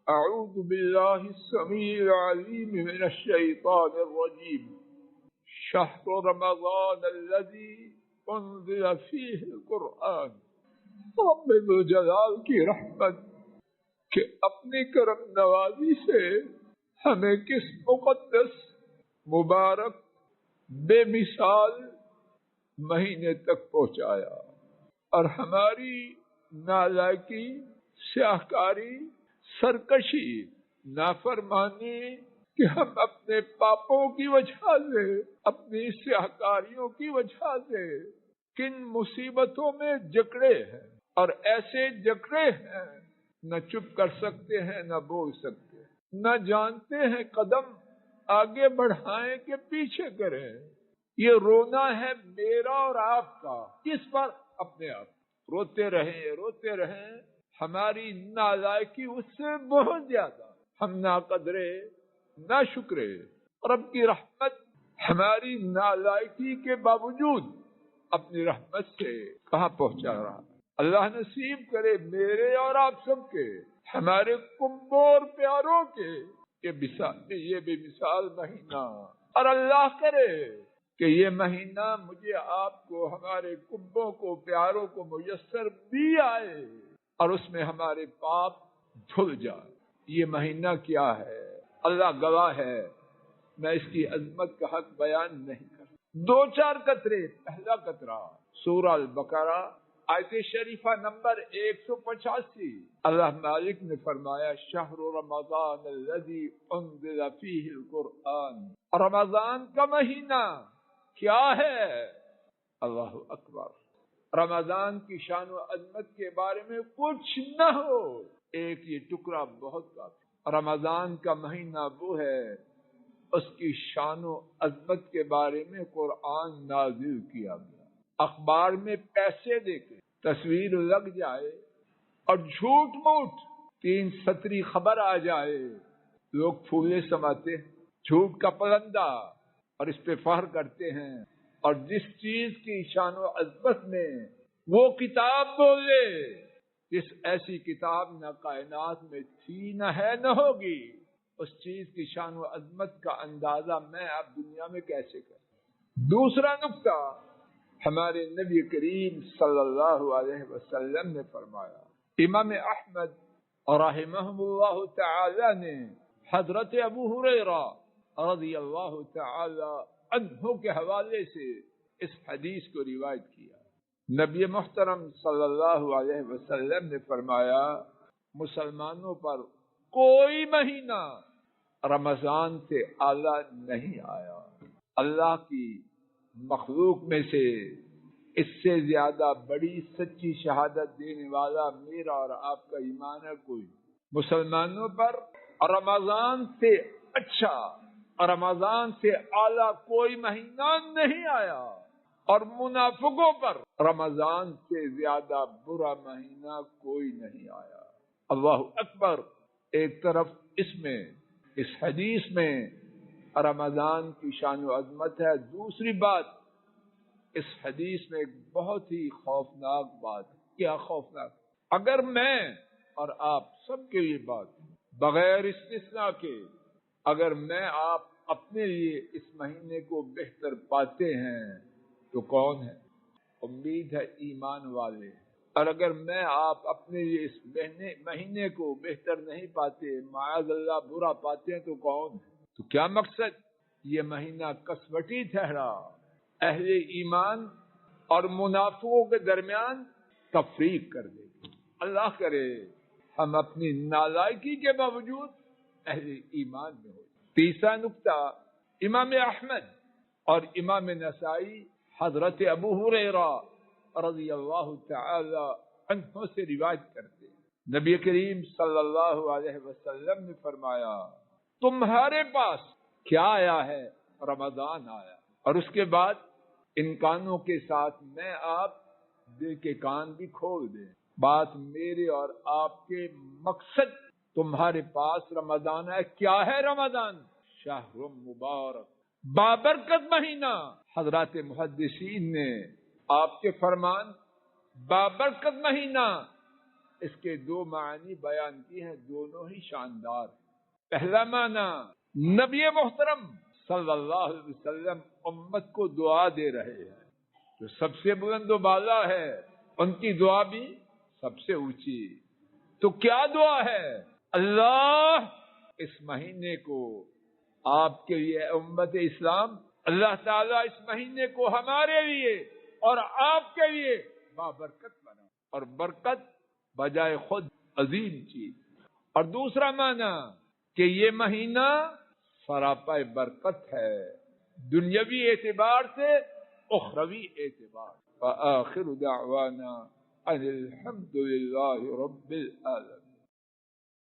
أعوذ بالله السميع العليم من الشيطان الرجيم شهر رمضان الذي أنزل فيه القرآن رب ذوالجلال کی رحمت کہ اپنی کرم نوازی سے ہمیں کس مقدس مبارک بے مثال مہینے تک پہنچایا اور ہماری نالائکی، سیاہکاری، سرکشی، نافرمانی کہ ہم اپنے پاپوں کی وجہ سے، اپنی سیاہکاریوں کی وجہ سے کن مصیبتوں میں جکڑے ہیں، اور ایسے جکڑے ہیں نہ چپ کر سکتے ہیں، نہ بول سکتے ہیں، نہ جانتے ہیں قدم آگے بڑھائیں کہ پیچھے کریں۔ یہ رونا ہے میرا اور آپ کا، کس پر؟ اپنے آپ۔ روتے رہیں ہماری نالائکی اس سے بہت زیادہ، ہم ناقدرے، نہ شکرے۔ رب کی رحمت ہماری نالائکی کے باوجود اپنی رحمت سے کہاں پہنچا رہا۔ اللہ نصیب کرے میرے اور آپ سب کے، ہمارے کنبوں اور پیاروں کے یہ بے مثال مہینہ، اور اللہ کرے کہ یہ مہینہ مجھے آپ کو، ہمارے کنبوں کو، پیاروں کو میسر بھی آئے اور اس میں ہمارے پاپ دھل جائے۔ یہ مہینہ کیا ہے اللہ گواہ ہے، میں اس کی عظمت کا حق بیان نہیں کرتا۔ دو چار قطرے۔ پہلا قطرہ سورہ البقرہ آیت شریفہ نمبر 185۔ اللہ مالک نے فرمایا شہر رمضان الذی انزل فیہ القرآن۔ رمضان کا مہینہ کیا ہے؟ اللہ اکبر۔ رمضان کی شان و عظمت کے بارے میں کچھ نہ ہو، ایک یہ ٹکڑا بہت کافی۔ رمضان کا مہینہ وہ ہے، اس کی شان و عظمت کے بارے میں قرآن نازل کیا گیا۔ اخبار میں پیسے دے کے تصویر لگ جائے اور جھوٹ موٹ 3 سطری خبر آ جائے، لوگ پھولے سماتے ہیں، جھوٹ کا پلندہ، اور اس پہ فخر کرتے ہیں۔ اور جس چیز کی شان و عظمت میں وہ کتاب بولے، جس ایسی کتاب نہ کائنات میں تھی، نہ ہے، نہ ہوگی، اس چیز کی شان و عظمت کا اندازہ میں اب دنیا میں کیسے کروں؟ دوسرا نقطہ، ہمارے نبی کریم صلی اللہ علیہ وسلم نے فرمایا، امام احمد رحمہ اللہ تعالی نے حضرت ابو ہریرہ رضی اللہ تعالی عنہ کے حوالے سے اس حدیث کو روایت کیا۔ نبی محترم صلی اللہ علیہ وسلم نے فرمایا، مسلمانوں پر کوئی مہینہ رمضان سے اعلیٰ نہیں آیا۔ اللہ کی مخلوق میں سے اس سے زیادہ بڑی سچی شہادت دینے والا میرا اور آپ کا ایمان ہے کوئی۔ مسلمانوں پر رمضان سے اچھا، رمضان سے اعلیٰ کوئی مہینہ نہیں آیا، اور منافقوں پر رمضان سے زیادہ برا مہینہ کوئی نہیں آیا۔ اللہ اکبر۔ ایک طرف اس حدیث میں رمضان کی شان و عظمت ہے، دوسری بات اس حدیث میں ایک بہت ہی خوفناک بات ہے۔ کیا خوفناک؟ اگر میں اور آپ سب کے لیے بات بغیر استثناء کے، اگر میں آپ اپنے لیے اس مہینے کو بہتر پاتے ہیں تو کون ہے؟ امید ہے ایمان والے۔ اور اگر میں آپ اپنے لیے اس مہینے کو بہتر نہیں پاتے، معاذ اللہ برا پاتے ہیں، تو کون ہے؟ تو کیا مقصد؟ یہ مہینہ کسوٹی ٹھہرا، اہل ایمان اور منافقوں کے درمیان تفریق کر دے گی۔ اللہ کرے ہم اپنی نالائکی کے باوجود اہل ایمان میں ہو۔ تیسرا نقطہ، امام احمد اور امام نسائی حضرت ابو ہریرہ رضی اللہ تعالی عنہ سے روایت کرتے ہیں، نبی کریم صلی اللہ علیہ وسلم نے فرمایا، تمہارے پاس کیا آیا ہے؟ رمضان آیا، اور اس کے بعد ان کانوں کے ساتھ میں آپ دل کے کان بھی کھول دیں۔ بات میرے اور آپ کے مقصد، تمہارے پاس رمضان ہے۔ کیا ہے رمضان؟ شہر مبارک، بابرکت مہینہ۔ حضرات محدثین نے آپ کے فرمان بابرکت مہینہ اس کے دو معنی بیان کی ہیں، دونوں ہی شاندار۔ پہلا معنی، نبی محترم صلی اللہ علیہ وسلم امت کو دعا دے رہے ہیں، جو سب سے بلند و بالا ہے ان کی دعا بھی سب سے اونچی۔ تو کیا دعا ہے؟ اللہ اس مہینے کو آپ کے لیے، امت اسلام، اللہ تعالیٰ اس مہینے کو ہمارے لیے اور آپ کے لیے بابرکت بنا، اور برکت بجائے خود عظیم چیز۔ اور دوسرا معنی کہ یہ مہینہ سراپا برکت ہے، دنیاوی اعتبار سے، اخروی اعتبار۔ وآخر دعوانا ان الحمد للہ رب العالمین۔